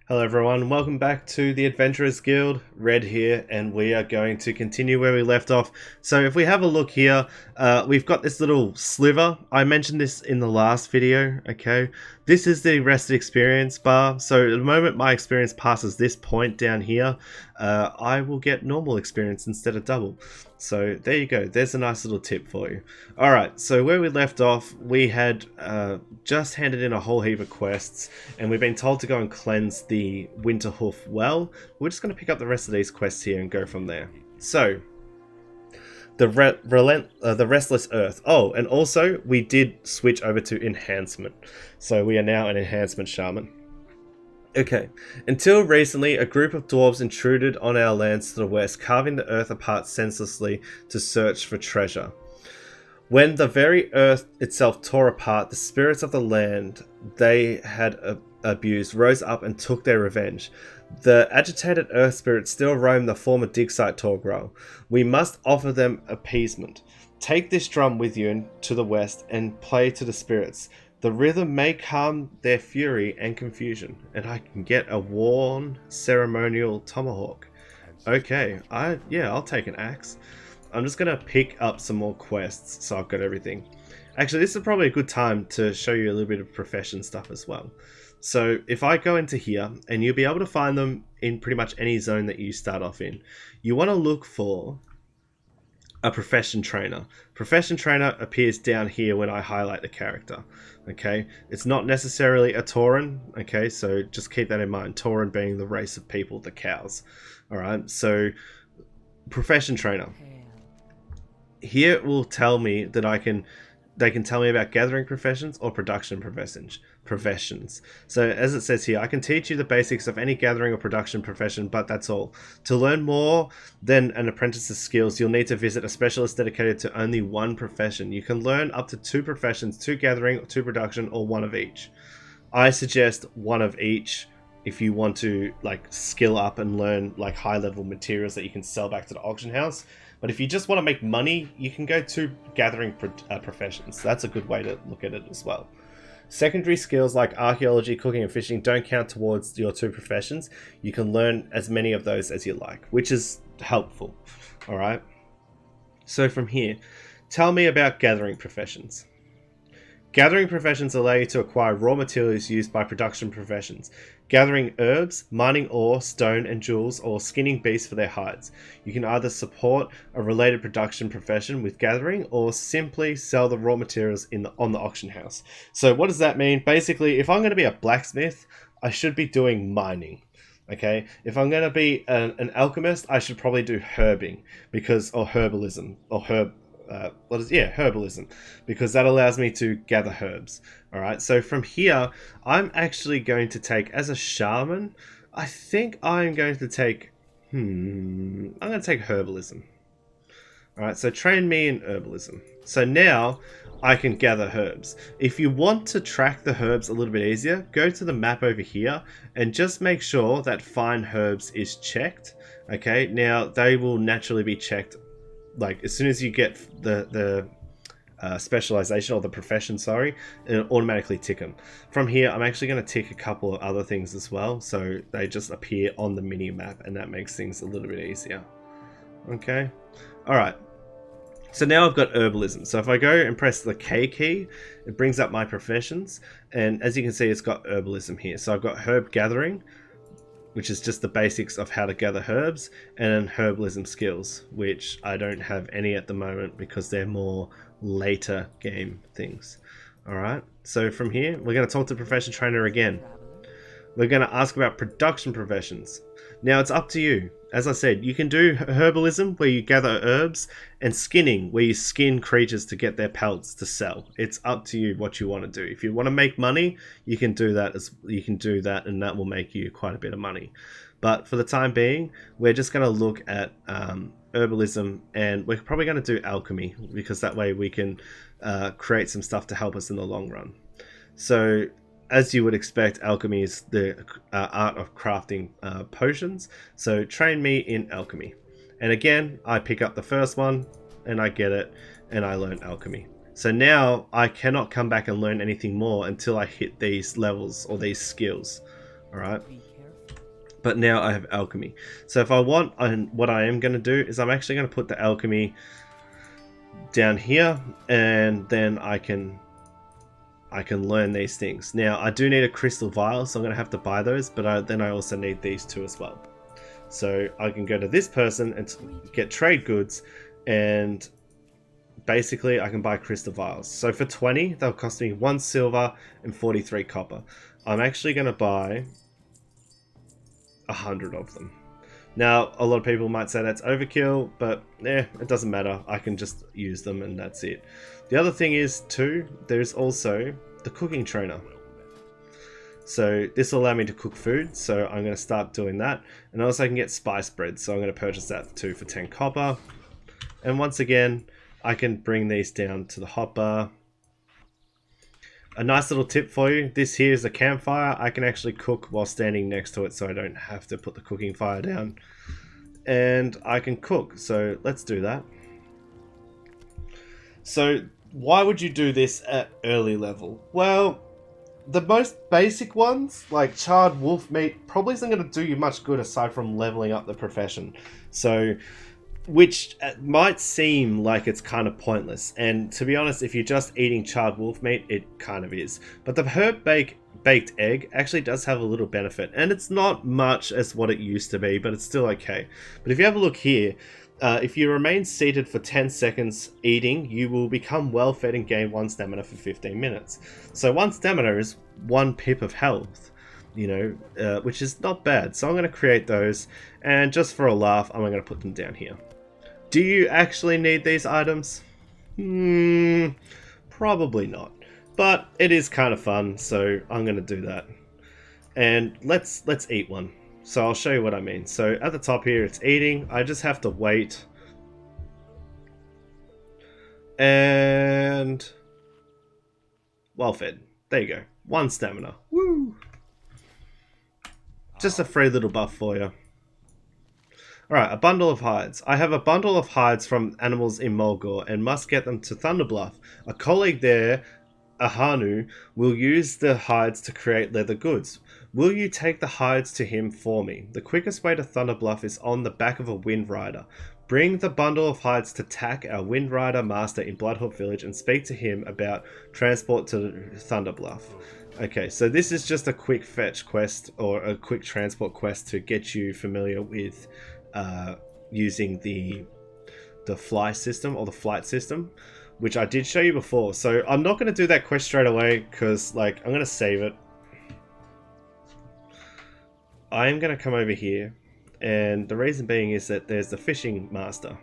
Hello everyone, welcome back to the Adventurers Guild. Red here, and we are going to continue where we left off. So if we have a look here, we've got this little sliver. I mentioned this in the last video, okay? This is the rested experience bar. So at the moment my experience passes this point down here, I will get normal experience instead of double. So there you go, there's a nice little tip for you. Alright, so where we left off, we had just handed in a whole heap of quests, and we've been told to go and cleanse the Winterhoof well. We're just going to pick up the rest of these quests here and go from there. So, the Restless Earth. Oh, and also, we did switch over to Enhancement. So we are now an Enhancement Shaman. Okay, until recently, a group of dwarves intruded on our lands to the west, carving the earth apart senselessly to search for treasure. When the very earth itself tore apart, the spirits of the land they had abused rose up and took their revenge. The agitated earth spirits still roam the former dig site Torgrel. We must offer them appeasement. Take this drum with you to the west and play to the spirits. The rhythm may calm their fury and confusion, and I can get a worn ceremonial tomahawk. Okay, I'll take an axe. I'm just going to pick up some more quests so I've got everything. Actually, this is probably a good time to show you a little bit of profession stuff as well. So if I go into here, and you'll be able to find them in pretty much any zone that you start off in, you want to look for a profession trainer. Profession trainer appears down here when I highlight the character. Okay, it's not necessarily a Tauren. Okay, so just keep that in mind. Tauren being the race of people, the cows. All right, so profession trainer. Here it will tell me that they can tell me about gathering professions or production professions. So as it says here, I can teach you the basics of any gathering or production profession, but that's all. To learn more than an apprentice's skills, you'll need to visit a specialist dedicated to only one profession. You can learn up to 2 professions, 2 gathering, 2 production, or 1 of each. I suggest 1 of each if you want to like skill up and learn like high level materials that you can sell back to the auction house. But if you just want to make money, you can go to gathering professions. That's a good way to look at it as well. Secondary skills like archaeology, cooking, and fishing don't count towards your 2 professions. You can learn as many of those as you like, which is helpful. All right. So from here, tell me about gathering professions. Gathering professions allow you to acquire raw materials used by production professions. Gathering herbs, mining ore, stone and jewels, or skinning beasts for their hides. You can either support a related production profession with gathering or simply sell the raw materials on the auction house. So what does that mean? Basically, if I'm going to be a blacksmith, I should be doing mining. Okay, if I'm going to be an alchemist, I should probably do herbing or herbalism, herbalism, because that allows me to gather herbs. All right, so from here, I'm actually going to take, as a shaman, I think I'm going to take, I'm going to take herbalism. All right, so train me in herbalism. So now I can gather herbs. If you want to track the herbs a little bit easier, go to the map over here and just make sure that find herbs is checked. Okay, now they will naturally be checked. Like as soon as you get the specialization or the profession, sorry, it'll automatically tick them. From here, I'm actually going to tick a couple of other things as well, so they just appear on the mini map, and that makes things a little bit easier. Okay, all right. So now I've got herbalism. So if I go and press the K key, it brings up my professions, and as you can see, it's got herbalism here. So I've got herb gathering, which is just the basics of how to gather herbs, and herbalism skills, which I don't have any at the moment because they're more later game things. Alright, so from here, we're going to talk to Profession Trainer again. We're going to ask about production professions. Now, it's up to you. As I said, you can do herbalism, where you gather herbs, and skinning, where you skin creatures to get their pelts to sell. It's up to you what you want to do. If you want to make money, you can do that, and that will make you quite a bit of money. But for the time being, we're just going to look at herbalism, and we're probably going to do alchemy, because that way we can create some stuff to help us in the long run. So, as you would expect, alchemy is the art of crafting potions. So train me in alchemy. And again, I pick up the first one and I get it and I learn alchemy. So now I cannot come back and learn anything more until I hit these levels or these skills. Alright. But now I have alchemy. So if I want, what I am going to do is I'm actually going to put the alchemy down here, and then I can learn these things. Now I do need a crystal vial, so I'm going to have to buy those, but then I also need these two as well. So I can go to this person and get trade goods, and basically I can buy crystal vials. So for 20, they'll cost me 1 silver and 43 copper. I'm actually going to buy 100 of them. Now, a lot of people might say that's overkill, but it doesn't matter. I can just use them and that's it. The other thing is, too, there's also the cooking trainer. So this will allow me to cook food, so I'm going to start doing that. And also I can get spice bread, so I'm going to purchase that too for 10 copper. And once again, I can bring these down to the hotbar. A nice little tip for you, this here is a campfire. I can actually cook while standing next to it, so I don't have to put the cooking fire down. And I can cook, so let's do that. So why would you do this at early level? Well, the most basic ones, like charred wolf meat, probably isn't going to do you much good aside from leveling up the profession. So, which might seem like it's kind of pointless. And to be honest, if you're just eating charred wolf meat, it kind of is. But the herb baked egg actually does have a little benefit. And it's not much as what it used to be, but it's still okay. But if you have a look here, if you remain seated for 10 seconds eating, you will become well fed and gain 1 stamina for 15 minutes. So 1 stamina is 1 pip of health, you know, which is not bad. So I'm going to create those, and just for a laugh, I'm going to put them down here. Do you actually need these items? Probably not. But it is kind of fun, so I'm going to do that. And let's eat one. So I'll show you what I mean. So at the top here, it's eating. I just have to wait. And well fed. There you go. 1 stamina. Woo! Just a free little buff for you. Alright, a bundle of hides. I have a bundle of hides from animals in Mulgore and must get them to Thunderbluff. A colleague there, Ahanu, will use the hides to create leather goods. Will you take the hides to him for me? The quickest way to Thunderbluff is on the back of a Wind Rider. Bring the bundle of hides to Tack, our Wind Rider master in Bloodhoof village, and speak to him about transport to Thunderbluff. Okay, so this is just a quick fetch quest, or a quick transport quest to get you familiar with using the fly system, or the flight system, which I did show you before. So I'm not going to do that quest straight away, because like I'm going to save it. I am going to come over here, and the reason being is that there's the fishing master.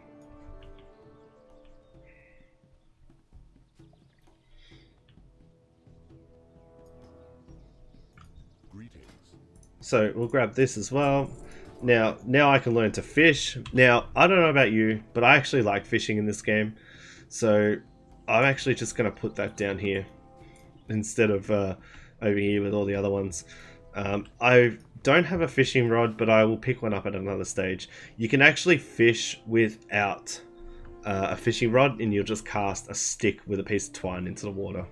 So we'll grab this as well. Now I can learn to fish. Now, I don't know about you, but I actually like fishing in this game. So I'm actually just going to put that down here instead of over here with all the other ones. I don't have a fishing rod, but I will pick one up at another stage. You can actually fish without a fishing rod, and you'll just cast a stick with a piece of twine into the water.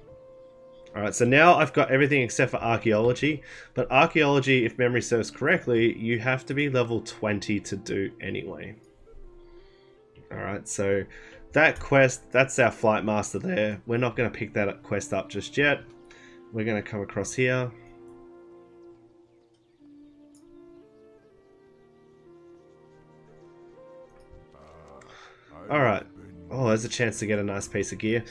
Alright, so now I've got everything except for archaeology, but archaeology, if memory serves correctly, you have to be level 20 to do anyway. Alright, so that quest, that's our flight master there. We're not going to pick that quest up just yet. We're going to come across here. Alright, oh, there's a chance to get a nice piece of gear.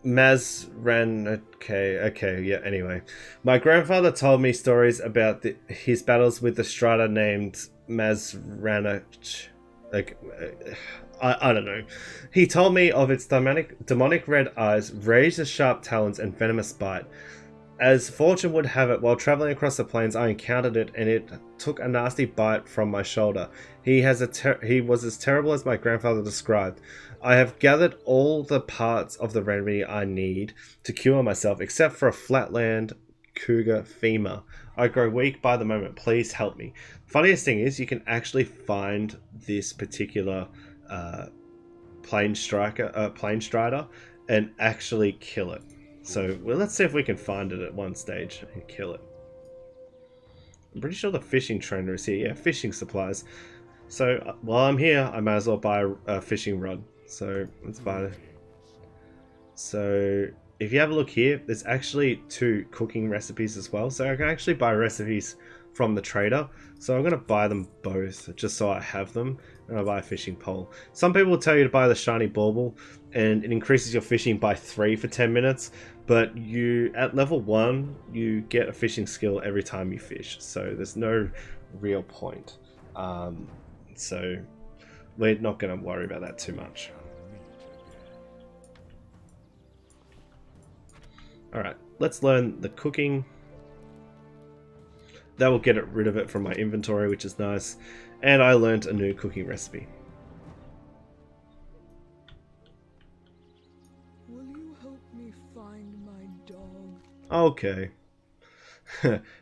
Okay, yeah, anyway. My grandfather told me stories about his battles with the strider named Mazranach. Like, I don't know. He told me of its demonic red eyes, razor-sharp talons, and venomous bite. As fortune would have it, while traveling across the plains, I encountered it, and it took a nasty bite from my shoulder. He was as terrible as my grandfather described. I have gathered all the parts of the remedy I need to cure myself, except for a flatland cougar femur. I grow weak by the moment. Please help me. Funniest thing is, you can actually find this particular plain strider and actually kill it. So well, let's see if we can find it at one stage and kill it. I'm pretty sure the fishing trainer is here. Yeah, fishing supplies. So while I'm here, I might as well buy a fishing rod. So let's buy it. So if you have a look here, there's actually 2 cooking recipes as well. So I can actually buy recipes from the trader. So I'm going to buy them both just so I have them. And I'll buy a fishing pole. Some people will tell you to buy the shiny bauble and it increases your fishing by 3 for 10 minutes. But you, at level 1, you get a fishing skill every time you fish. So there's no real point. So we're not going to worry about that too much. Alright, let's learn the cooking. That will get rid of it from my inventory, which is nice. And I learned a new cooking recipe. Will you help me find my dog? Okay.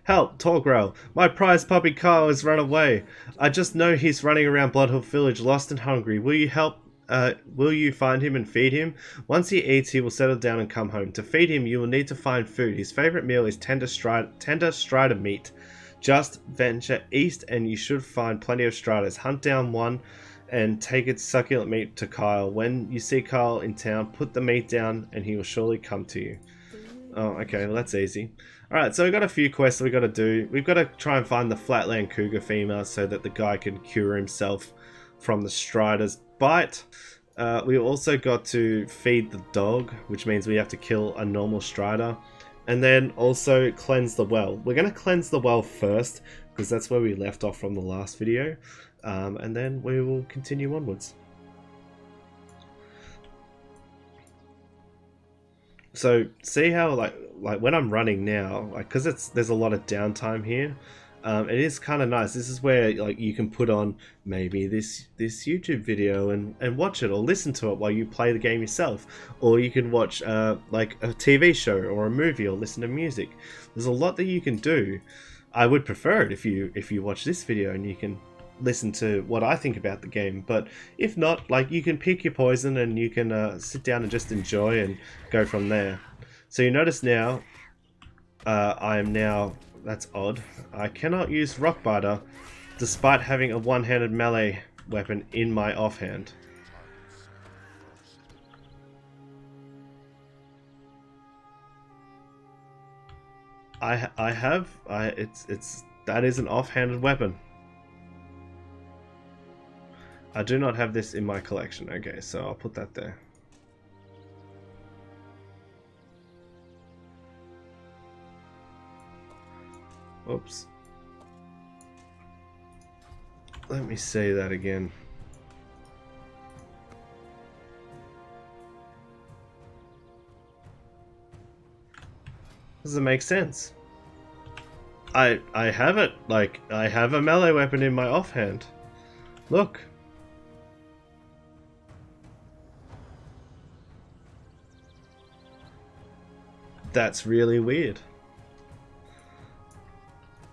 Help, Torgrel. My prized puppy Kyle has run away. I just know he's running around Bloodhoof village lost and hungry. Will you help? Will you find him and feed him? Once he eats, he will settle down and come home. To feed him, you will need to find food. His favorite meal is tender strider meat. Just venture east and you should find plenty of striders. Hunt down one and take its succulent meat to Kyle. When you see Kyle in town, put the meat down and he will surely come to you. Oh, okay, well that's easy. Alright, so we've got a few quests we've got to do. We've got to try and find the Flatland Cougar femur so that the guy can cure himself from the Strider's bite. We also got to feed the dog, which means we have to kill a normal Strider. And then also cleanse the well. We're going to cleanse the well first, because that's where we left off from the last video. And then we will continue onwards. So see how like when I'm running now, like because there's a lot of downtime here. It is kind of nice. This is where like you can put on maybe this YouTube video and watch it or listen to it while you play the game yourself, or you can watch like a TV show or a movie or listen to music. There's a lot that you can do. I would prefer it if you watch this video and you can listen to what I think about the game, but if not, like you can pick your poison and you can sit down and just enjoy and go from there. So you notice now I am now, that's odd, I cannot use Rockbiter despite having a one-handed melee weapon in my offhand. It's that is an offhanded weapon. I do not have this in my collection. Okay, so I'll put that there. Oops. Let me say that again. Doesn't make sense. I have it. Like, I have a melee weapon in my offhand. Look. That's really weird.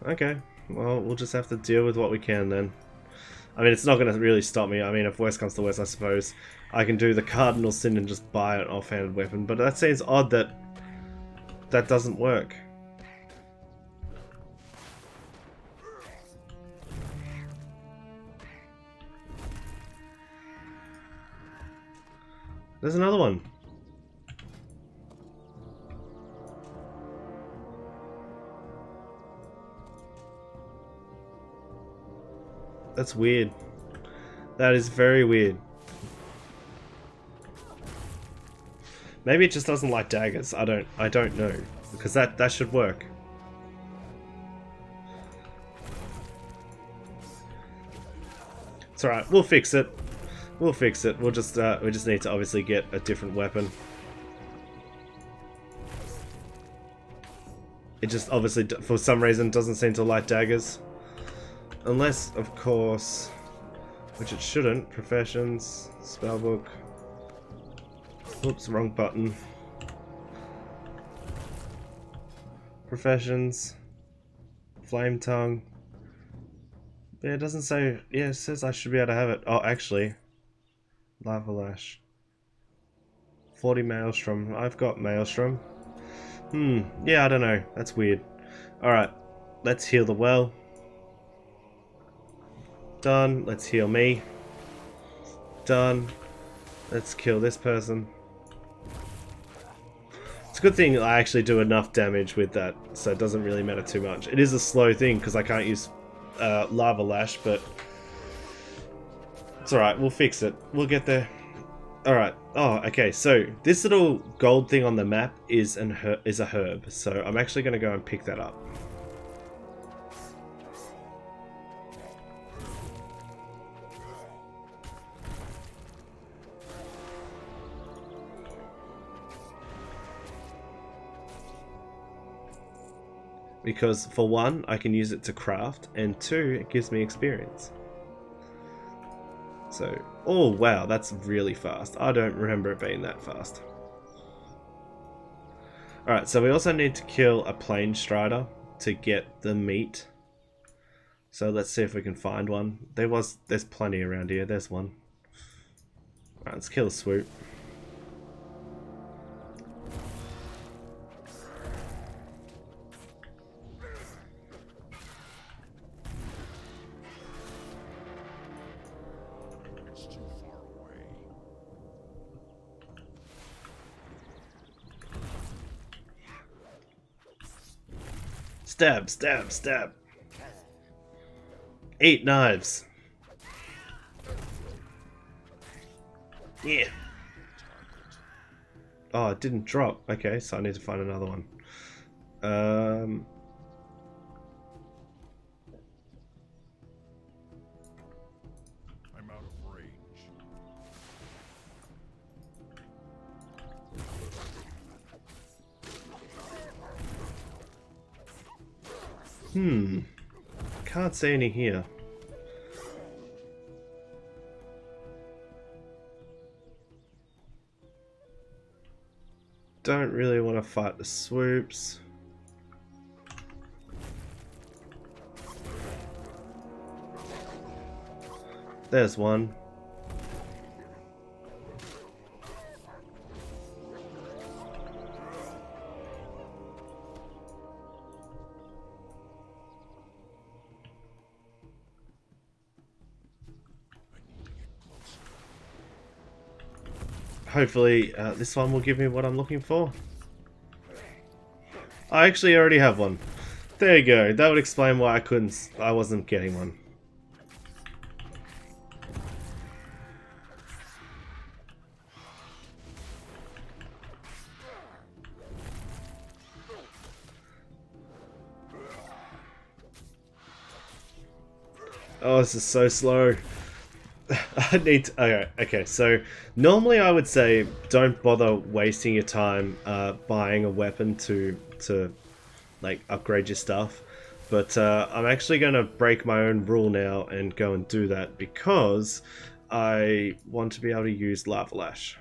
Okay, well, we'll just have to deal with what we can then. I mean, it's not going to really stop me. I mean, if worst comes to worst, I suppose I can do the cardinal sin and just buy an offhanded weapon, but that seems odd that that doesn't work. There's another one. That's weird. That is very weird. Maybe it just doesn't like daggers. I don't know. Because that should work. It's alright, we'll fix it. We'll fix it. We just need to obviously get a different weapon. It just obviously, for some reason, doesn't seem to like daggers. Unless, of course, which it shouldn't, professions, spellbook. Oops, wrong button. Professions, flame tongue. Yeah, it doesn't say, yeah, it says I should be able to have it. Oh, actually, lava lash. 40 maelstrom. I've got maelstrom. Yeah, I don't know. That's weird. Alright, let's heal the well. Done. Let's heal me. Done. Let's kill this person. It's a good thing I actually do enough damage with that, so it doesn't really matter too much. It is a slow thing because I can't use Lava Lash, but it's alright, we'll fix it. We'll get there. Alright, oh, okay, so this little gold thing on the map is a herb, so I'm actually going to go and pick that up. Because for one, I can use it to craft, and two, it gives me experience. So, oh wow, that's really fast. I don't remember it being that fast. Alright, so we also need to kill a plain strider to get the meat. So let's see if we can find one. There's plenty around here, there's one. Alright, let's kill a swoop. Stab, stab, stab. 8 knives. Yeah. Oh, it didn't drop. Okay, so I need to find another one. I'm out of range. Can't see any here. Don't really want to fight the swoops. There's one. Hopefully this one will give me what I'm looking for. I actually already have one. There you go. That would explain why I wasn't getting one. Oh, this is so slow. I need to, okay, so normally I would say don't bother wasting your time buying a weapon to like upgrade your stuff, but I'm actually going to break my own rule now and go and do that because I want to be able to use Lava Lash.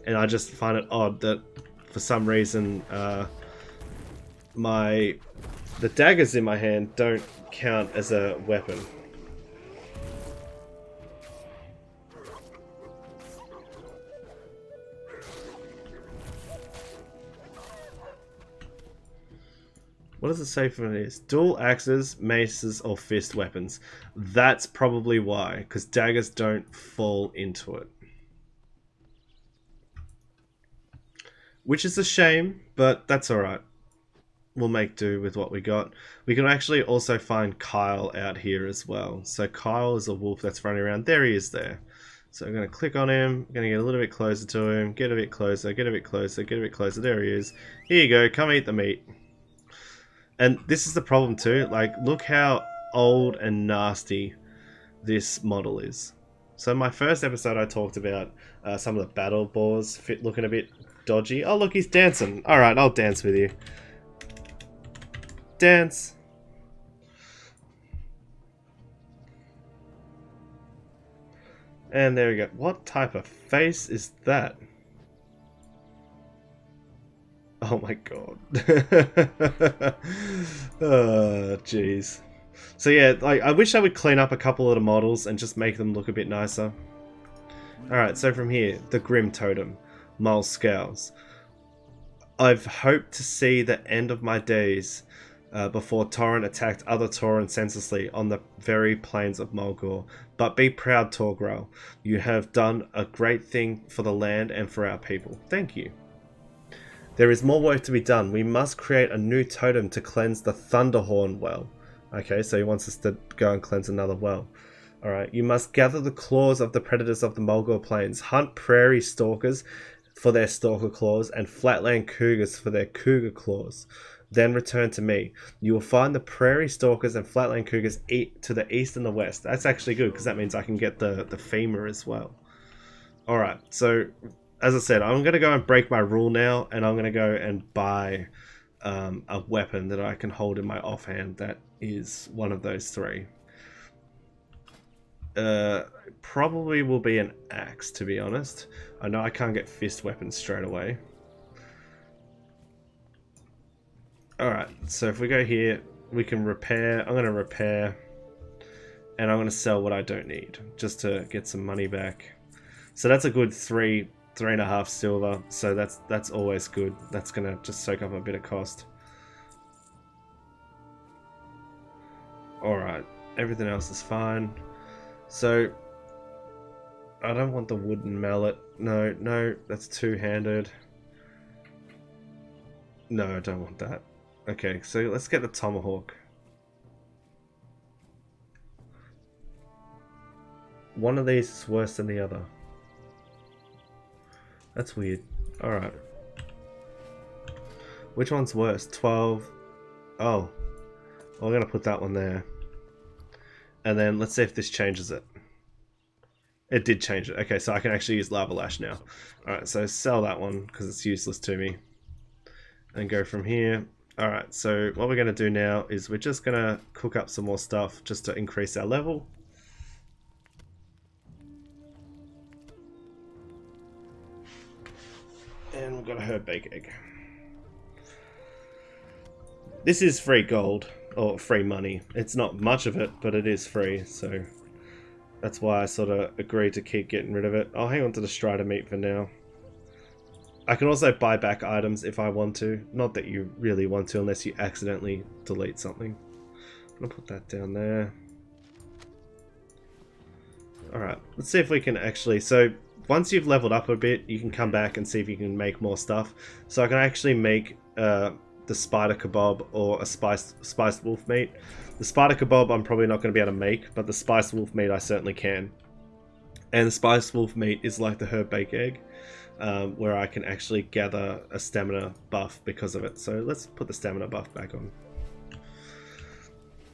And I just find it odd that for some reason the daggers in my hand don't count as a weapon. What does it say for this? Dual axes, maces, or fist weapons. That's probably why, because daggers don't fall into it. Which is a shame, but that's alright. We'll make do with what we got. We can actually also find Kyle out here as well. So Kyle is a wolf that's running around. There he is there. So I'm going to click on him. I'm going to get a little bit closer to him. Get a bit closer, get a bit closer, get a bit closer. There he is. Here you go. Come eat the meat. And this is the problem too. Like, look how old and nasty this model is. So in my first episode I talked about some of the battle boars looking a bit dodgy. Oh look, he's dancing. Alright, I'll dance with you. Dance. And there we go. What type of face is that? Oh my god. Oh, jeez. So yeah, like, I wish I would clean up a couple of the models and just make them look a bit nicer. Alright, so from here, the Grimtotem, Mole Scowls. I've hoped to see the end of my days before Torrent attacked other Tauren senselessly on the very plains of Mulgore. But be proud, Torgrel. You have done a great thing for the land and for our people. Thank you. There is more work to be done. We must create a new totem to cleanse the Thunderhorn well. Okay, so he wants us to go and cleanse another well. Alright, you must gather the claws of the predators of the Mulgore Plains, hunt prairie stalkers for their stalker claws, and flatland cougars for their cougar claws. Then return to me. You will find the prairie stalkers and flatland cougars to the east and the west. That's actually good, because that means I can get the femur as well. Alright, so as I said, I'm going to go and break my rule now, and I'm going to go and buy a weapon that I can hold in my offhand that is one of those three. Probably will be an axe, to be honest. I know I can't get fist weapons straight away. Alright, so if we go here, we can repair. I'm going to repair, and I'm going to sell what I don't need, just to get some money back. So that's a good 3.5 silver, so that's always good. That's going to just soak up a bit of cost. Alright, everything else is fine. So, I don't want the wooden mallet. No, that's two-handed. No, I don't want that. Okay, so let's get the tomahawk. One of these is worse than the other. That's weird. Alright. Which one's worse? 12. Oh. Well, we're going to put that one there. And then let's see if this changes it. It did change it. Okay, so I can actually use Lava Lash now. Alright, so sell that one because it's useless to me. And go from here. Alright, so what we're going to do now is we're just going to cook up some more stuff just to increase our level. And we've got a herb bake egg. This is free gold, or free money. It's not much of it, but it is free, so that's why I sort of agreed to keep getting rid of it. I'll hang on to the strider meat for now. I can also buy back items if I want to. Not that you really want to unless you accidentally delete something. I'm going to put that down there. Alright, let's see if we can actually... So, once you've leveled up a bit, you can come back and see if you can make more stuff. So I can actually make the spider kebab or a spiced wolf meat. The spider kebab I'm probably not going to be able to make, but the spiced wolf meat I certainly can. And the spiced wolf meat is like the herb bake egg, where I can actually gather a stamina buff because of it. So let's put the stamina buff back on.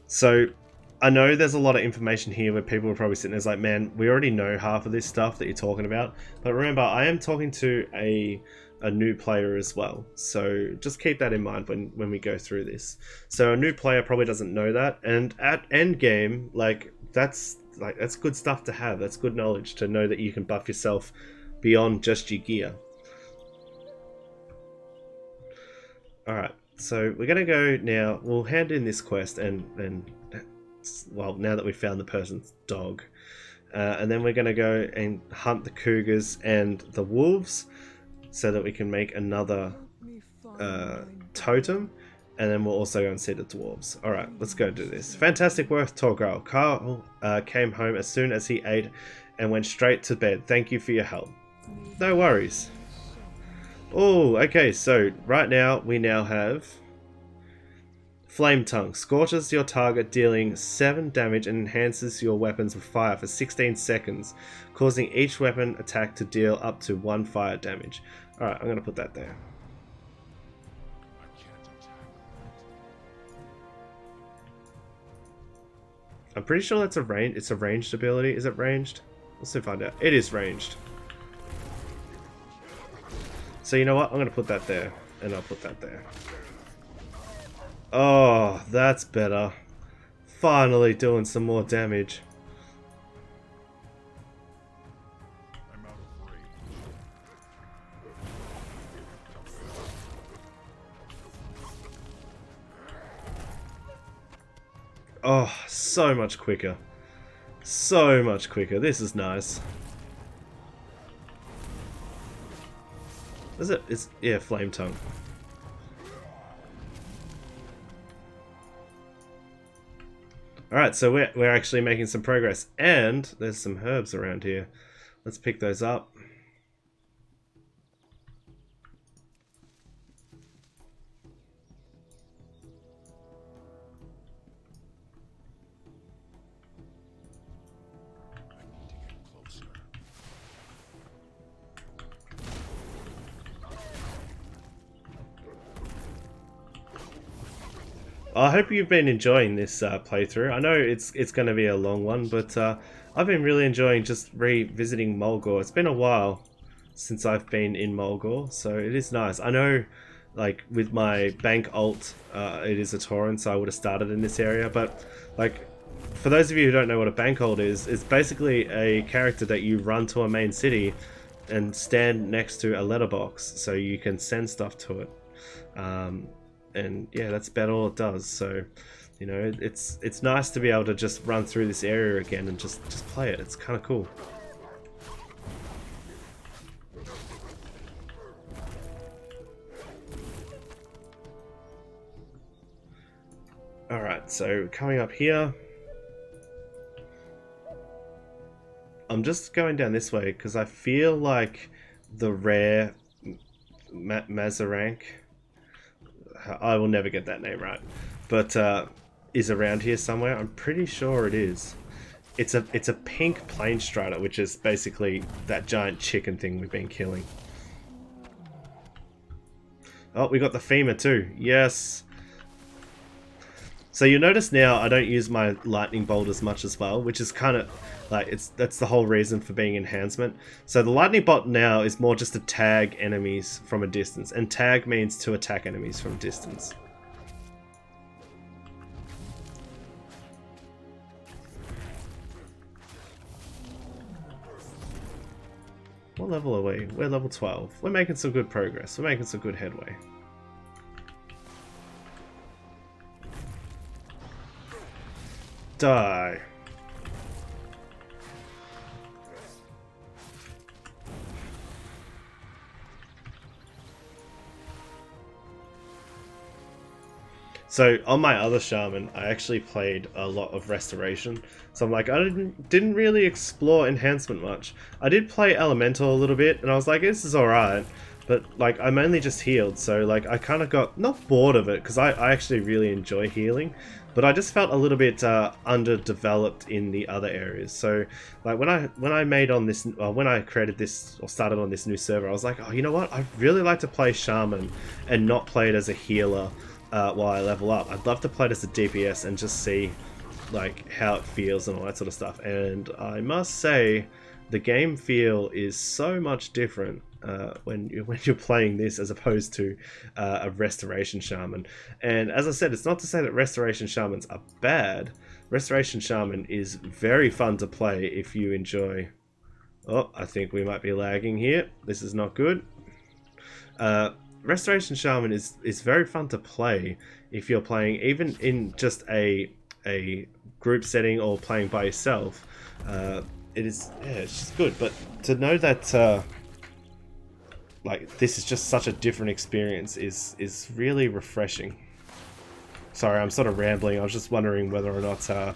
So I know there's a lot of information here where people are probably sitting there like, man, we already know half of this stuff that you're talking about. But remember, I am talking to a new player as well. So just keep that in mind when we go through this. So a new player probably doesn't know that. And at end game, that's good stuff to have. That's good knowledge to know that you can buff yourself beyond just your gear. Alright, so we're going to go now. We'll hand in this quest and well, now that we've found the person's dog. And then we're going to go and hunt the cougars and the wolves so that we can make another totem. And then we'll also go and see the dwarves. Alright, let's go do this. Fantastic work, Torgal. Carl came home as soon as he ate and went straight to bed. Thank you for your help. No worries. Oh, okay, so right now we now have Flame Tongue. Scorches your target, dealing 7 damage and enhances your weapons with fire for 16 seconds, causing each weapon attack to deal up to 1 fire damage. Alright, I'm going to put that there. I'm pretty sure that's it's a ranged ability. Is it ranged? Let's find out. It is ranged. So you know what? I'm going to put that there. And I'll put that there. Oh, that's better. Finally doing some more damage. Oh, so much quicker. So much quicker. This is nice. Is it? It's, yeah, Flame Tongue. Alright, so we're actually making some progress. And there's some herbs around here. Let's pick those up. I hope you've been enjoying this playthrough. I know it's going to be a long one, but I've been really enjoying just revisiting Mulgore. It's been a while since I've been in Mulgore, so it is nice. I know, like, with my bank alt, it is a Tauren, so I would have started in this area, but, like, for those of you who don't know what a bank alt is, it's basically a character that you run to a main city and stand next to a letterbox so you can send stuff to it. And yeah, that's about all it does. So, you know, it's nice to be able to just run through this area again and just play it. It's kind of cool. Alright, so coming up here, I'm just going down this way because I feel like the rare Mazarank, I will never get that name right, but is around here somewhere. I'm pretty sure it is. It's a pink plane strider, which is basically that giant chicken thing we've been killing. Oh, we got the femur too. Yes. So you'll notice now I don't use my lightning bolt as much as well, which is kind of like that's the whole reason for being enhancement. So the lightning bolt now is more just to tag enemies from a distance, and tag means to attack enemies from a distance. What level are we? We're level 12. We're making some good progress. We're making some good headway. Die. So on my other shaman, I actually played a lot of restoration. So I'm like, I didn't really explore enhancement much. I did play elemental a little bit, and I was like, this is alright. But like, I mainly just healed, so like, I kind of got not bored of it because I actually really enjoy healing. But I just felt a little bit underdeveloped in the other areas. So, like when I made on this, when I created this or started on this new server, I was like, oh, you know what? I'd really like to play Shaman and not play it as a healer while I level up. I'd love to play it as a DPS and just see like how it feels and all that sort of stuff. And I must say, the game feel is so much different when you're playing this as opposed to a restoration shaman. And as I said, it's not to say that restoration shamans are bad. Restoration shaman is very fun to play if you enjoy. Oh, I think we might be lagging here. This is not good. Restoration shaman is very fun to play if you're playing even in just a group setting or playing by yourself. It is, yeah, it's just good. But to know that like this is just such a different experience is really refreshing. Sorry, I'm sort of rambling. I was just wondering whether or not I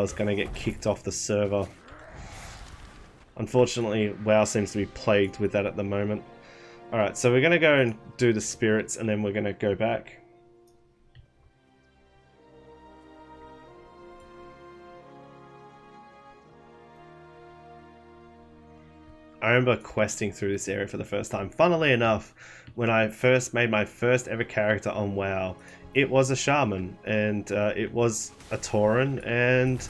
was going to get kicked off the server. Unfortunately, WoW seems to be plagued with that at the moment. Alright, so we're going to go and do the spirits, and then we're going to go back. I remember questing through this area for the first time. Funnily enough, when I first made my first ever character on WoW, it was a shaman, and it was a Tauren, and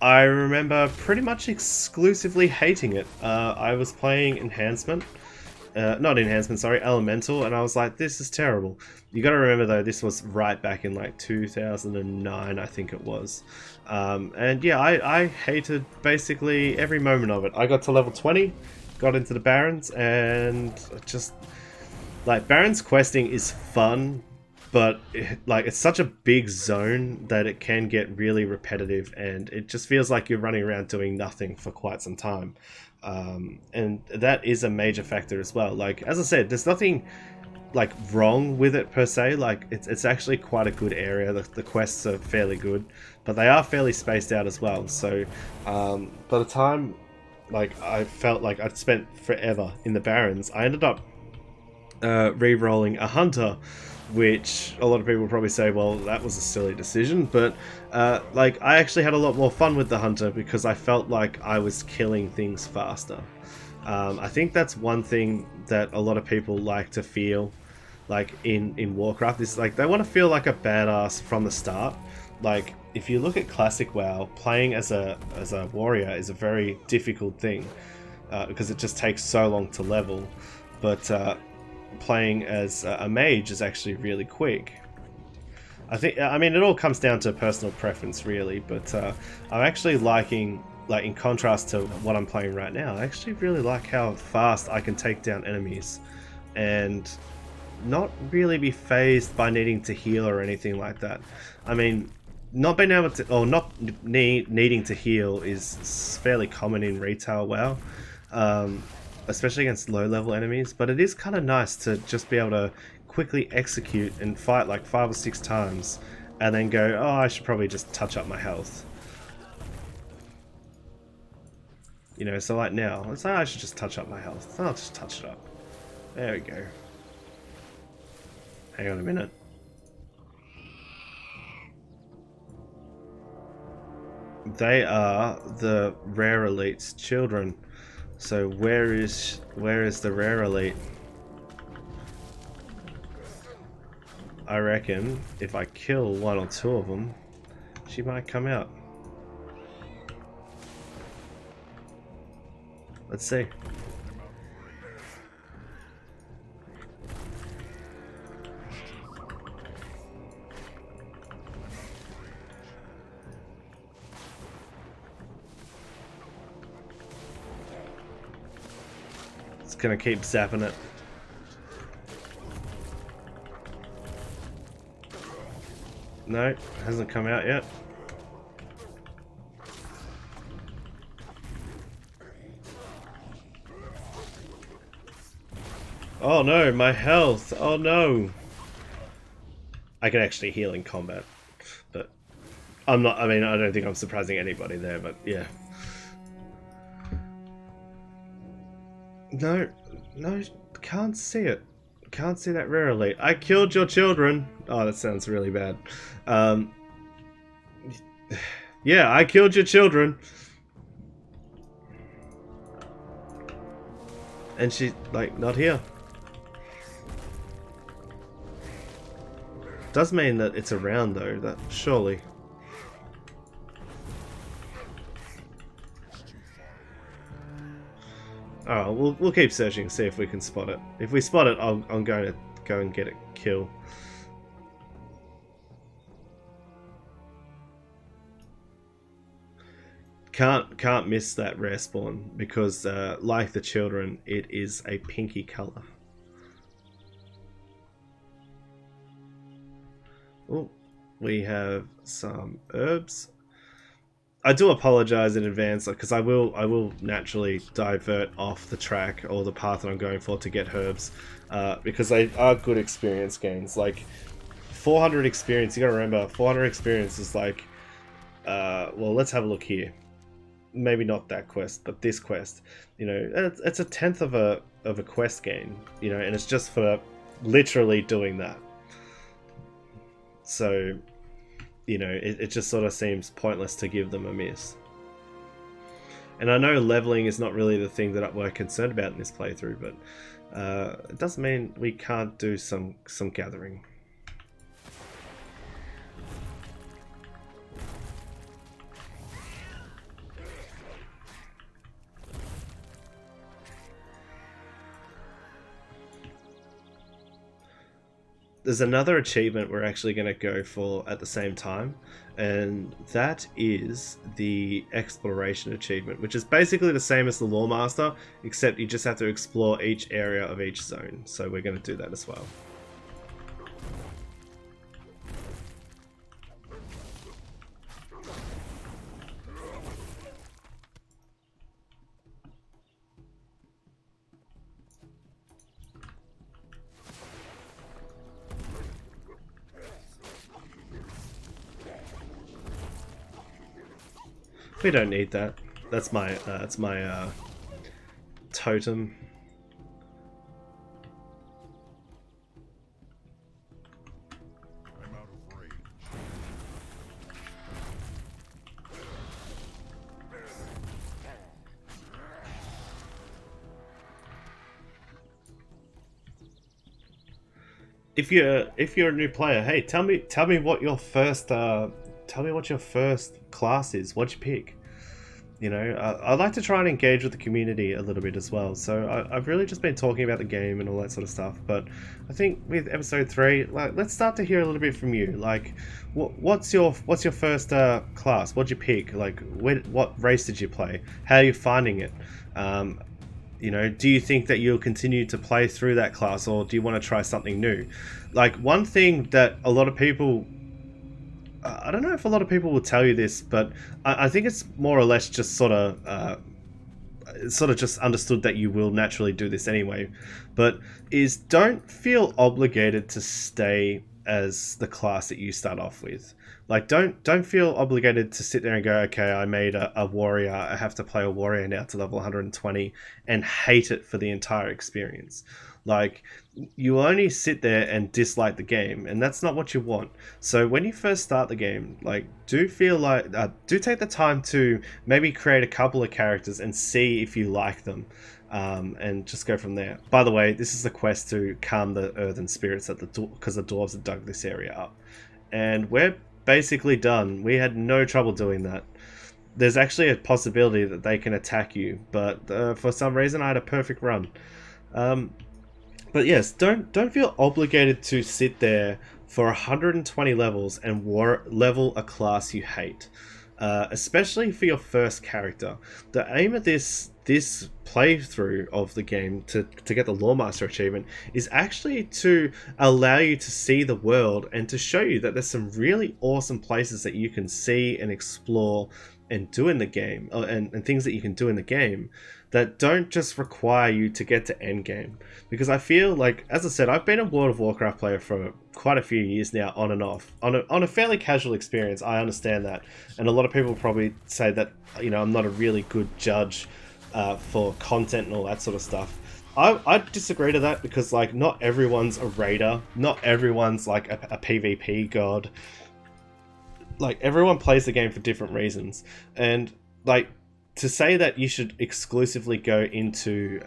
I remember pretty much exclusively hating it. I was playing Enhancement. Not Enhancement, sorry, Elemental, and I was like, this is terrible. You gotta remember though, this was right back in like 2009, I think it was. And yeah, I hated basically every moment of it. I got to level 20, got into the Barrens, and just, like, Barrens questing is fun, but like it's such a big zone that it can get really repetitive, and it just feels like you're running around doing nothing for quite some time. And that is a major factor as well. Like, as I said, there's nothing like wrong with it per se. Like it's actually quite a good area. The quests are fairly good, but they are fairly spaced out as well. So by the time like I felt like I'd spent forever in the Barrens, I ended up re-rolling a hunter, which a lot of people will probably say, well, that was a silly decision, but like I actually had a lot more fun with the hunter because I felt like I was killing things faster. I think that's one thing that a lot of people like to feel like in Warcraft is like they want to feel like a badass from the start. Like if you look at classic WoW, playing as a warrior is a very difficult thing because it just takes so long to level. But playing as a mage is actually really quick. I mean, it all comes down to personal preference, really. But I'm actually liking, like, in contrast to what I'm playing right now, I actually really like how fast I can take down enemies, and not really be phased by needing to heal or anything like that. I mean, not being able to, or not needing to heal is fairly common in retail WoW. Especially against low-level enemies, but it is kind of nice to just be able to quickly execute and fight like 5 or 6 times, and then go, oh, I should probably just touch up my health. You know, so like now, it's like, I should just touch up my health. I'll just touch it up. There we go. Hang on a minute. They are the rare elite's children. So where is the rare elite? I reckon if I kill 1 or 2 of them, she might come out. Let's see. It's gonna keep zapping it. No, hasn't come out yet. Oh no, my health! Oh no! I can actually heal in combat, but I'm not. I mean, I don't think I'm surprising anybody there, but yeah. No, no, can't see it. Can't see that rare elite. I killed your children. Oh, that sounds really bad. Yeah, I killed your children. And she's, like, not here. Does mean that it's around, though, that surely. Oh, we'll keep searching, see if we can spot it. If we spot it, I'm going to go and get it kill. Can't miss that rare spawn because, like the children, it is a pinky color. Oh, we have some herbs. I do apologize in advance because I will naturally divert off the track or the path that I'm going for to get herbs because they are good experience gains. Like 400 experience, you gotta remember 400 experience is like well, let's have a look here. Maybe not that quest, but this quest. You know, it's a tenth of a quest gain. You know, and it's just for literally doing that. So, you know, it just sort of seems pointless to give them a miss. And I know leveling is not really the thing that we're concerned about in this playthrough, but it doesn't mean we can't do some gathering. There's another achievement we're actually going to go for at the same time, and that is the exploration achievement, which is basically the same as the Lawmaster, except you just have to explore each area of each zone. So we're going to do that as well. We don't need that. That's my totem. I'm out of range. If you're a new player, hey, tell me what your first class is. What'd you pick? You know, I like to try and engage with the community a little bit as well. So I've really just been talking about the game and all that sort of stuff. But I think with episode 3, like, let's start to hear a little bit from you. Like, what's your first class? What'd you pick? Like, what race did you play? How are you finding it? You know, do you think that you'll continue to play through that class, or do you want to try something new? Like, one thing that a lot of people, I don't know if a lot of people will tell you this, but I think it's more or less just sort of just understood that you will naturally do this anyway, but is don't feel obligated to stay as the class that you start off with. Like, don't feel obligated to sit there and go, okay, I made a warrior, I have to play a warrior now to level 120 and hate it for the entire experience. Like, you only sit there and dislike the game, and that's not what you want. So when you first start the game, like, do take the time to maybe create a couple of characters and see if you like them, and just go from there. By the way, this is the quest to calm the earthen spirits at because the dwarves have dug this area up, and we're basically done. We had no trouble doing that. There's actually a possibility that they can attack you, but for some reason I had a perfect run. But yes, don't feel obligated to sit there for 120 levels and level a class you hate, especially for your first character. The aim of this playthrough of the game to get the Lawmaster achievement is actually to allow you to see the world and to show you that there's some really awesome places that you can see and explore and do in the game, and things that you can do in the game that don't just require you to get to endgame. Because I feel like, as I said, I've been a World of Warcraft player for quite a few years now, on and off, on a fairly casual experience. I understand that, and a lot of people probably say that, you know, I'm not a really good judge for content and all that sort of stuff. I disagree to that, because, like, not everyone's a raider, not everyone's like a PvP god. Like, everyone plays the game for different reasons, and, like, to say that you should exclusively go into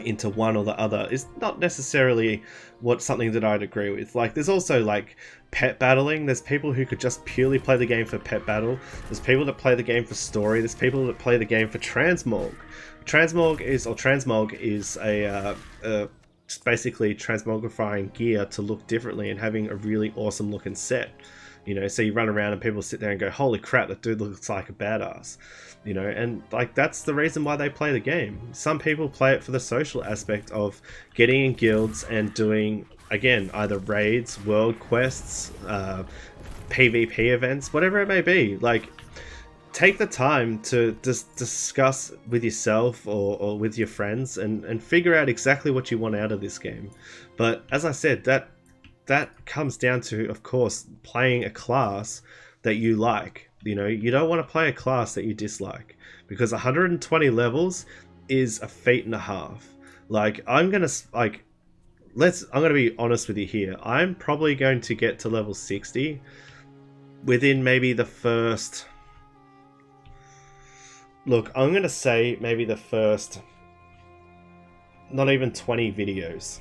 into one or the other is not necessarily something that I'd agree with. Like, there's also, like, pet battling. There's people who could just purely play the game for pet battle. There's people that play the game for story. There's people that play the game for transmog. Transmog is just basically transmogrifying gear to look differently and having a really awesome looking set. You know, so you run around and people sit there and go, holy crap, that dude looks like a badass. You know, and, like, that's the reason why they play the game. Some people play it for the social aspect of getting in guilds and doing, again, either raids, world quests, PvP events, whatever it may be. Like, take the time to just discuss with yourself or with your friends and figure out exactly what you want out of this game. But as I said, that comes down to, of course, playing a class that you like. You know, you don't want to play a class that you dislike, because 120 levels is a feat and a half. Like, I'm gonna be honest with you here. I'm probably going to get to level 60 within maybe the first... Look, I'm gonna say maybe the first not even 20 videos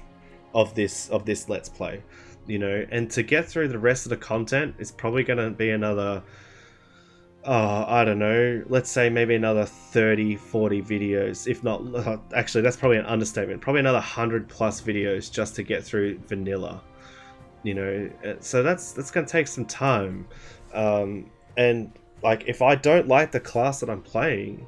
of this Let's Play. You know, and to get through the rest of the content is probably going to be another, I don't know, let's say maybe another 30, 40 videos, if not, actually that's probably an understatement, probably another 100 plus videos just to get through vanilla, you know. So that's going to take some time, and, like, if I don't like the class that I'm playing,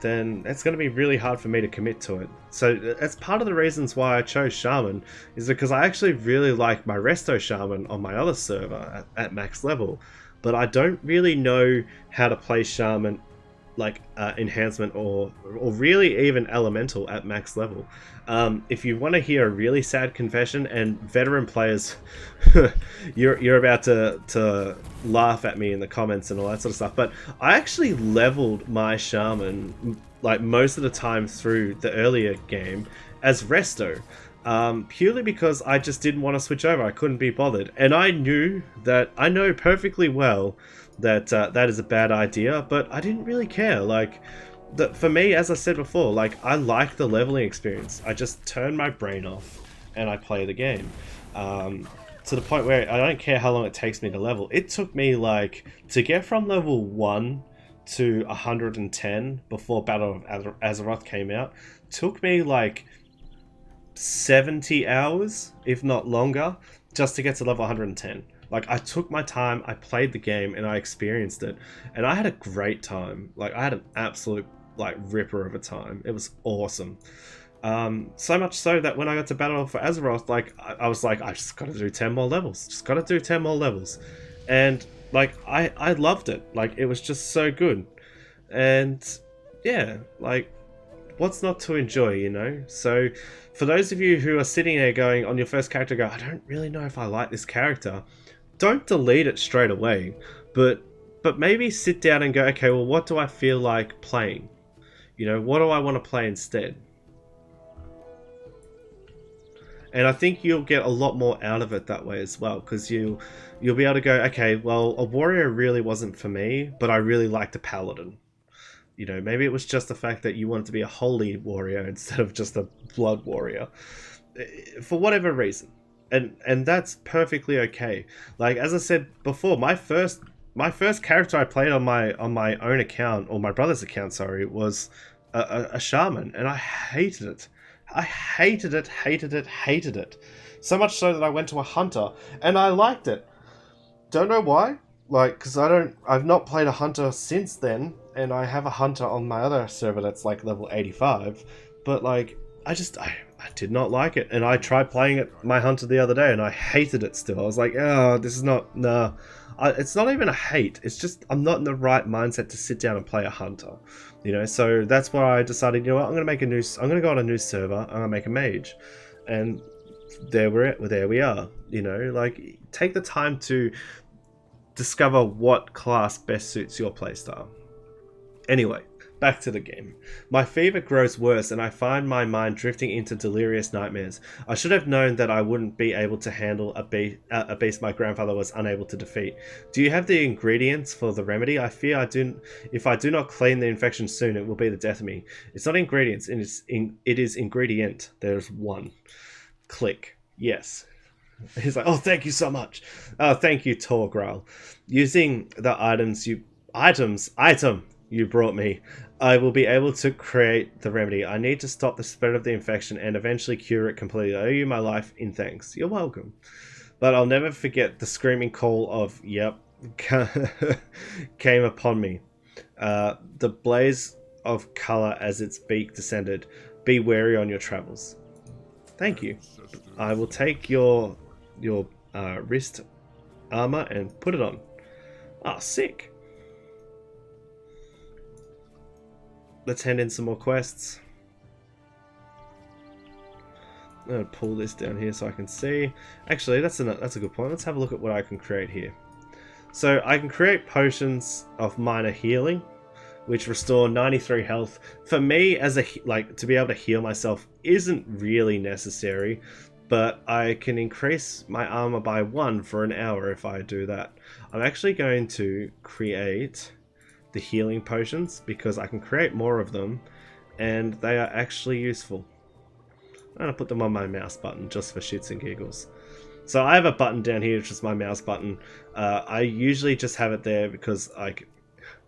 then it's going to be really hard for me to commit to it. So that's part of the reasons why I chose Shaman, is because I actually really like my Resto Shaman on my other server at max level, but I don't really know how to play Shaman enhancement or really even elemental at max level. If you want to hear a really sad confession, and veteran players, you're about to laugh at me in the comments and all that sort of stuff, but I actually leveled my shaman like most of the time through the earlier game as resto. Purely because I just didn't want to switch over. I couldn't be bothered, and I know perfectly well that that is a bad idea, but I didn't really care. Like, for me, as I said before, like, I like the leveling experience. I just turn my brain off and I play the game. To the point where I don't care how long it takes me to level. It took me, like, to get from level 1 to 110 before Battle of Azeroth came out, took me, like, 70 hours, if not longer, just to get to level 110. Like, I took my time, I played the game, and I experienced it, and I had a great time. Like, I had an absolute, like, ripper of a time. It was awesome. So much so that when I got to Battle for Azeroth, like, I was like, I just gotta do 10 more levels. Just gotta do 10 more levels. And, like, I loved it. Like, it was just so good. And, yeah, like, what's not to enjoy, you know? So, for those of you who are sitting there going, on your first character, go, I don't really know if I like this character, don't delete it straight away, but maybe sit down and go, okay, well, what do I feel like playing? You know, what do I want to play instead? And I think you'll get a lot more out of it that way as well, because you'll be able to go, okay, well, a warrior really wasn't for me, but I really liked a paladin. You know, maybe it was just the fact that you wanted to be a holy warrior instead of just a blood warrior, for whatever reason, and that's perfectly okay. Like, as I said before, my first character I played on my own account, or my brother's account, sorry, was a shaman, and I hated it. I hated it. So much so that I went to a hunter, and I liked it. Don't know why. Like, because I've not played a hunter since then, and I have a hunter on my other server that's like level 85, but like, I did not like it, and I tried playing it, my hunter, the other day, and I hated it still. I was like, oh, this is not, nah. It's not even a hate, it's just, I'm not in the right mindset to sit down and play a hunter, you know, so that's why I decided, you know what, I'm going to go on a new server, I'm going to make a mage, and there we are, you know, like, take the time to discover what class best suits your playstyle. Anyway, back to the game. My fever grows worse and I find my mind drifting into delirious nightmares. I should have known that I wouldn't be able to handle a beast my grandfather was unable to defeat. Do you have the ingredients for the remedy? I fear if I do not clean the infection soon, it will be the death of me. It's not ingredients, it is ingredient. There's one. Click. Yes. He's like, oh, thank you so much. Oh, thank you, Torgral. Using the item you brought me, I will be able to create the remedy. I need to stop the spread of the infection and eventually cure it completely. I owe you my life in thanks. You're welcome. But I'll never forget the screaming call of, yep, came upon me. The blaze of color as its beak descended. Be wary on your travels. Thank you. I will take your wrist armor and put it on. Ah, sick. Let's hand in some more quests. I'm gonna pull this down here so I can see. Actually, that's a good point. Let's have a look at what I can create here. So I can create potions of minor healing, which restore 93 health. For me, as to be able to heal myself isn't really necessary, but I can increase my armor by 1 for an hour if I do that. I'm actually going to create the healing potions because I can create more of them and they are actually useful. I'm going to put them on my mouse button just for shits and giggles. So I have a button down here, which is my mouse button. I usually just have it there because, like,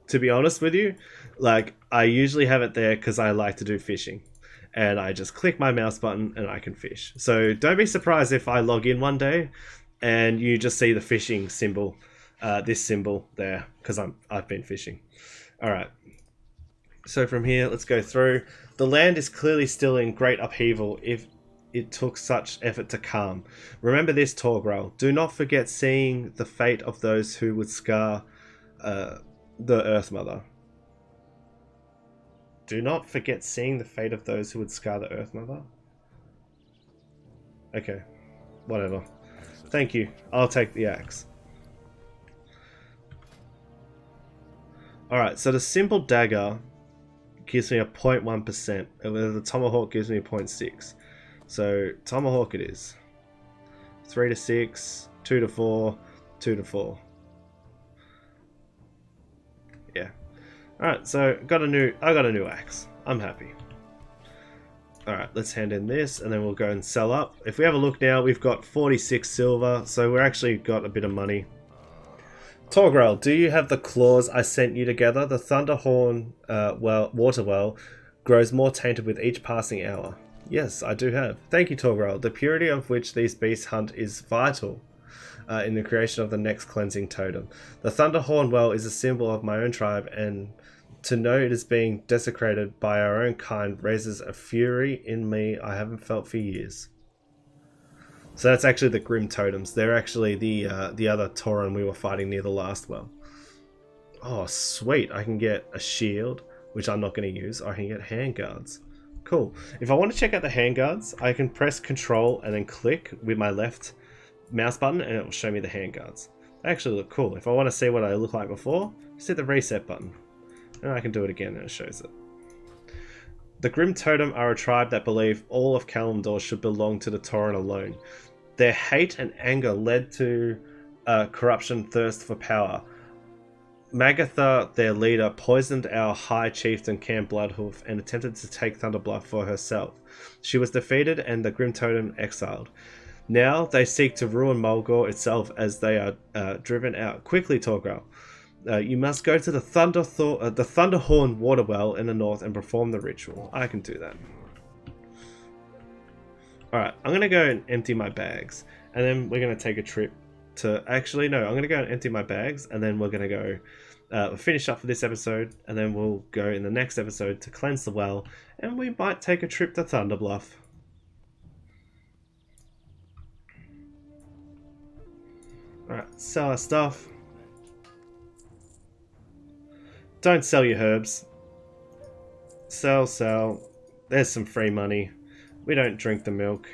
to be honest with you, like, I usually have it there because I like to do fishing. And I just click my mouse button and I can fish. So don't be surprised if I log in one day and you just see the fishing symbol, this symbol there, because I've been fishing. All right. So from here, let's go through. The land is clearly still in great upheaval if it took such effort to calm. Remember this, Torgral. Do not forget seeing the fate of those who would scar the Earth Mother. Do not forget seeing the fate of those who would scar the Earth Mother. Okay, whatever. Thank you. I'll take the axe. Alright, so the simple dagger gives me a 0.1%, and the tomahawk gives me a 0.6. So, tomahawk it is. 3 to 6, 2 to 4, 2 to 4. Yeah. Alright, so I got a new axe. I'm happy. Alright, let's hand in this and then we'll go and sell up. If we have a look now, we've got 46 silver, so we're actually got a bit of money. Torgrel, do you have the claws I sent you together? The Thunderhorn water well grows more tainted with each passing hour. Yes, I do have. Thank you, Torgrel. The purity of which these beasts hunt is vital in the creation of the next cleansing totem. The Thunderhorn well is a symbol of my own tribe, and to know it is being desecrated by our own kind raises a fury in me I haven't felt for years. So that's actually the Grimtotems. They're actually the other Tauren we were fighting near the last well. Oh, sweet. I can get a shield, which I'm not going to use. I can get handguards. Cool. If I want to check out the handguards, I can press Control and then click with my left mouse button and it will show me the handguards. They actually look cool. If I want to see what I look like before, just hit the reset button. And I can do it again and it shows it. The Grim Totem are a tribe that believe all of Kalimdor should belong to the Tauren alone. Their hate and anger led to corruption, thirst for power. Magatha, their leader, poisoned our High Chieftain Camp Bloodhoof and attempted to take Thunderbluff for herself. She was defeated and the Grim Totem exiled. Now they seek to ruin Mulgore itself as they are driven out. Quickly, Torgrel. You must go to the Thunderhorn water well in the north and perform the ritual. I can do that. Alright, I'm going to go and empty my bags. And then we're going to take a trip to... Actually, no, I'm going to go and empty my bags. And then we're going to go finish up for this episode. And then we'll go in the next episode to cleanse the well. And we might take a trip to Thunderbluff. Alright, sell our stuff. Don't sell your herbs. Sell, sell. There's some free money. We don't drink the milk.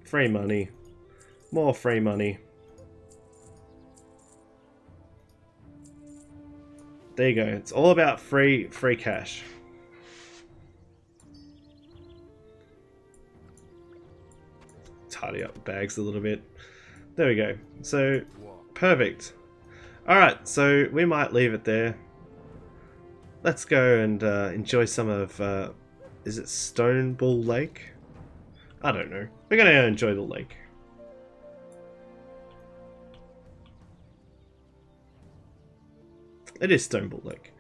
Free money. More free money. There you go. It's all about free cash. Tidy up the bags a little bit. There we go. So, perfect. Alright, so we might leave it there. Let's go and enjoy some of... is it Stone Bull Lake? I don't know. We're going to enjoy the lake. It is Stone Bull Lake.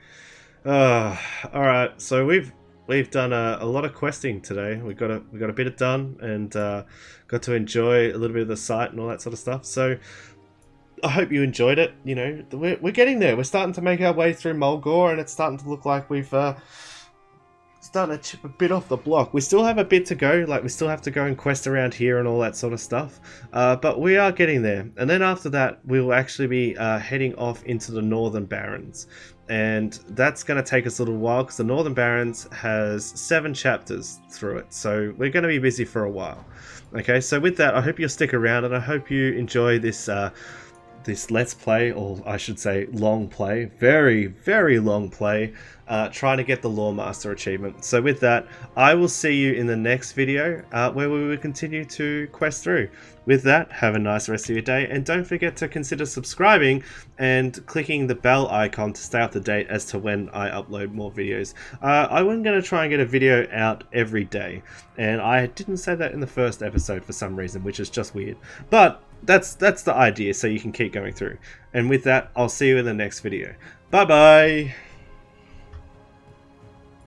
Alright, so we've done a lot of questing today. We got a bit of done and got to enjoy a little bit of the site and all that sort of stuff. So I hope you enjoyed it. You know, we're getting there. We're starting to make our way through Mulgore, and it's starting to look like we've starting to chip a bit off the block. We still have a bit to go. Like, we still have to go and quest around here and all that sort of stuff. But we are getting there. And then after that, we will actually be heading off into the Northern Barrens. And that's going to take us a little while because the Northern Barrens has 7 chapters through it. So we're going to be busy for a while. Okay, so with that, I hope you'll stick around and I hope you enjoy this this Let's Play, or I should say long play, very, very long play, trying to get the Lore Master achievement. So with that, I will see you in the next video where we will continue to quest through. With that, have a nice rest of your day, and don't forget to consider subscribing and clicking the bell icon to stay up to date as to when I upload more videos. I'm going to try and get a video out every day, and I didn't say that in the first episode for some reason, which is just weird. But that's the idea, so you can keep going through. And with that, I'll see you in the next video. Bye bye!